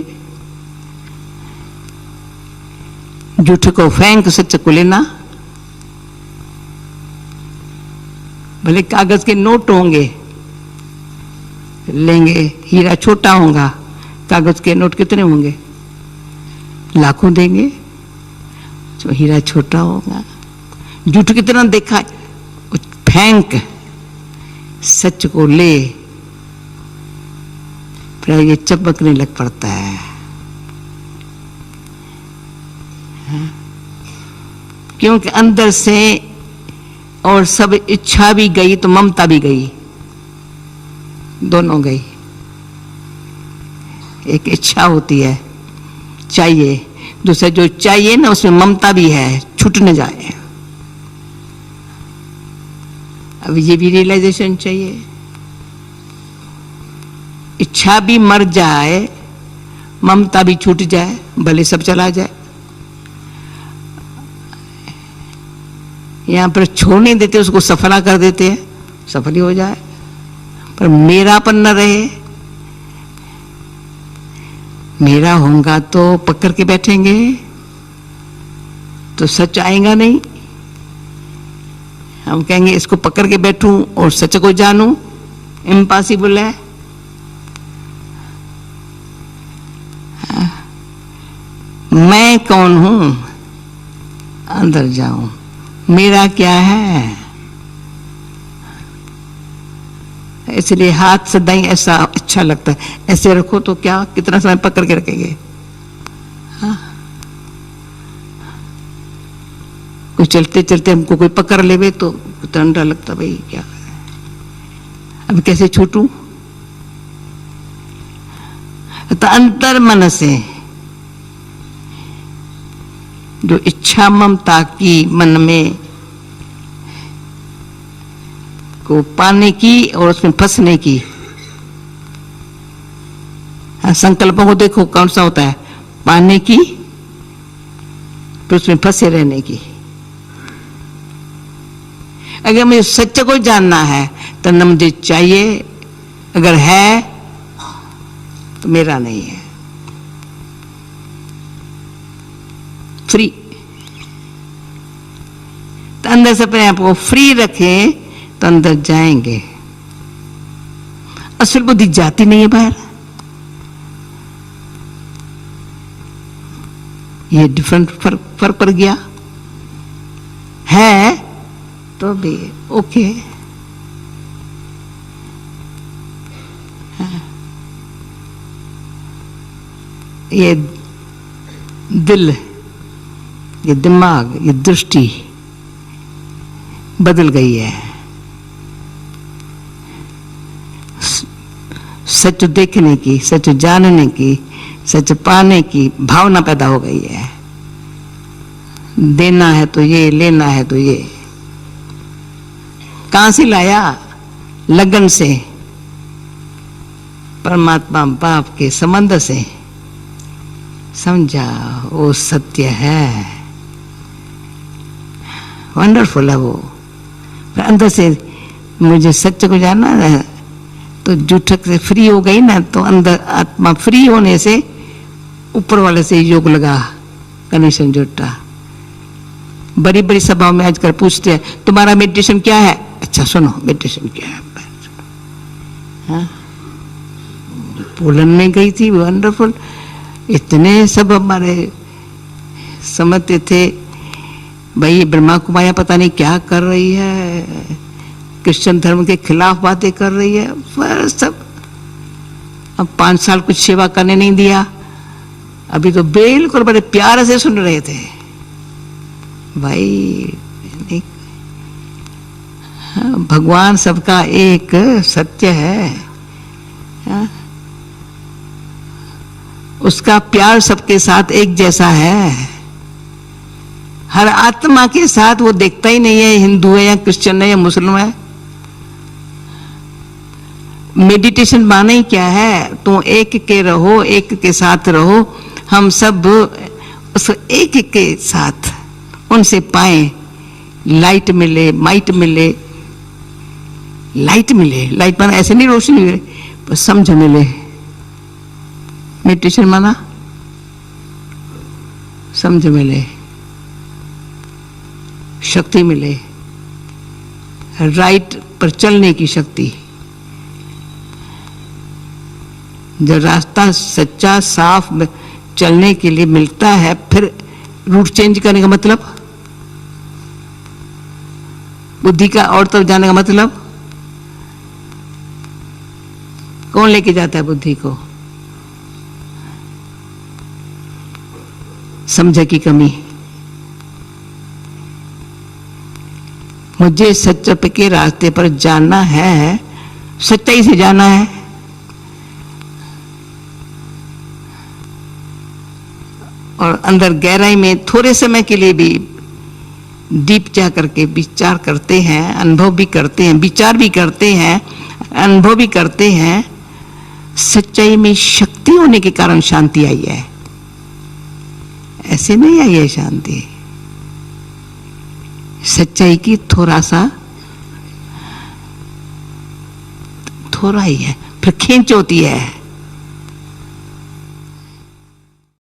झूठ को फेंक सच को लेना। भले कागज के नोट होंगे, लेंगे, हीरा छोटा होगा, कागज के नोट कितने होंगे? लाखों देंगे, तो हीरा छोटा होगा। झूठ कितना देखा, फेंक सच को ले, फिर ये चपकने लग पड़ता है। क्योंकि अंदर से और सब इच्छा भी गई तो ममता भी गई, दोनों गई। एक इच्छा होती है चाहिए, दूसरा जो चाहिए ना उसमें ममता भी है, छूट न जाए। अब ये भी रियलाइजेशन चाहिए। इच्छा भी मर जाए, ममता भी छूट जाए, भले सब चला जाए। यहां पर छोड़ नहीं देते, उसको सफला कर देते हैं, सफल ही हो जाए, पर मेरापन न रहे। मेरा होगा तो पकड़ के बैठेंगे तो सच आएगा नहीं। हम कहेंगे इसको पकड़ के बैठूं और सच को जानूं, इम्पॉसिबल है। मैं कौन हूं, अंदर जाऊं, मेरा क्या है। इसलिए हाथ सदाई ऐसा अच्छा लगता है, ऐसे रखो तो क्या, कितना समय पकड़ के रखेंगे। हाँ? कोई चलते चलते हमको कोई पकड़ लेवे तो कितना डर लगता, भाई क्या अब कैसे छूटूं। तो अंतर मन से जो इच्छा ममता की मन में को पाने की और उसमें फंसने की, संकल्पों को देखो कौन सा होता है, पाने की तो उसमें फंसे रहने की। अगर मुझे सच्चे को जानना है तो न मुझे चाहिए, अगर है तो मेरा नहीं है, फ्री। तो अंदर से अपने आप को फ्री रखें तो अंदर जाएंगे। असल बुद्धि जाती नहीं है बाहर। ये डिफरेंट फर्क पड़ गया है तो भी ओके। ये दिल, ये दिमाग, ये दृष्टि बदल गई है। सच देखने की, सच जानने की, सच पाने की भावना पैदा हो गई है। देना है तो ये, लेना है तो ये। कहां से लाया? लगन से, परमात्मा बाप के संबंध से समझा वो सत्य है। वंडरफुल है वो। अंदर से मुझे सत्य को जानना है तो झूठक से फ्री हो गई ना, तो अंदर आत्मा फ्री होने से ऊपर वाले से योग लगा, कनेक्शन जुटा। बड़ी बड़ी सभाओं में आजकल पूछते हैं तुम्हारा मेडिटेशन क्या है? अच्छा सुनो मेडिटेशन क्या है। हाँ? पोलन में गई थी, वंडरफुल। इतने सब हमारे समझते थे भाई ब्रह्मा कुमारियां पता नहीं क्या कर रही है, क्रिश्चियन धर्म के खिलाफ बातें कर रही है, पर सब। अब 5 साल कुछ सेवा करने नहीं दिया, अभी तो बिल्कुल बड़े प्यार से सुन रहे थे भाई। भगवान सबका एक सत्य है, उसका प्यार सबके साथ एक जैसा है। हर आत्मा के साथ वो देखता ही नहीं है हिंदू है या क्रिश्चियन है या मुस्लिम है। मेडिटेशन माने ही क्या है? तो एक के रहो, एक के साथ रहो। हम सब उस एक के साथ उनसे पाए लाइट मिले, माइट मिले, लाइट मिले, लाइट माना ऐसे नहीं रोशनी मिले, पर समझ मिले। मेडिटेशन माना समझ मिले, शक्ति मिले, राइट पर चलने की शक्ति। जब रास्ता सच्चा साफ चलने के लिए मिलता है, फिर रूट चेंज करने का मतलब, बुद्धि का और तरफ जाने का मतलब, कौन लेके जाता है बुद्धि को? समझ की कमी। मुझे सच्चे के रास्ते पर जाना है, सच्चाई से जाना है, और अंदर गहराई में थोड़े समय के लिए भी डीप जा करके विचार करते हैं, अनुभव भी करते हैं, विचार भी करते हैं, अनुभव भी करते हैं। सच्चाई में शक्ति होने के कारण शांति आई है, ऐसे नहीं आई है शांति। सच्चाई की थोड़ा ही है, फिर खींच होती है।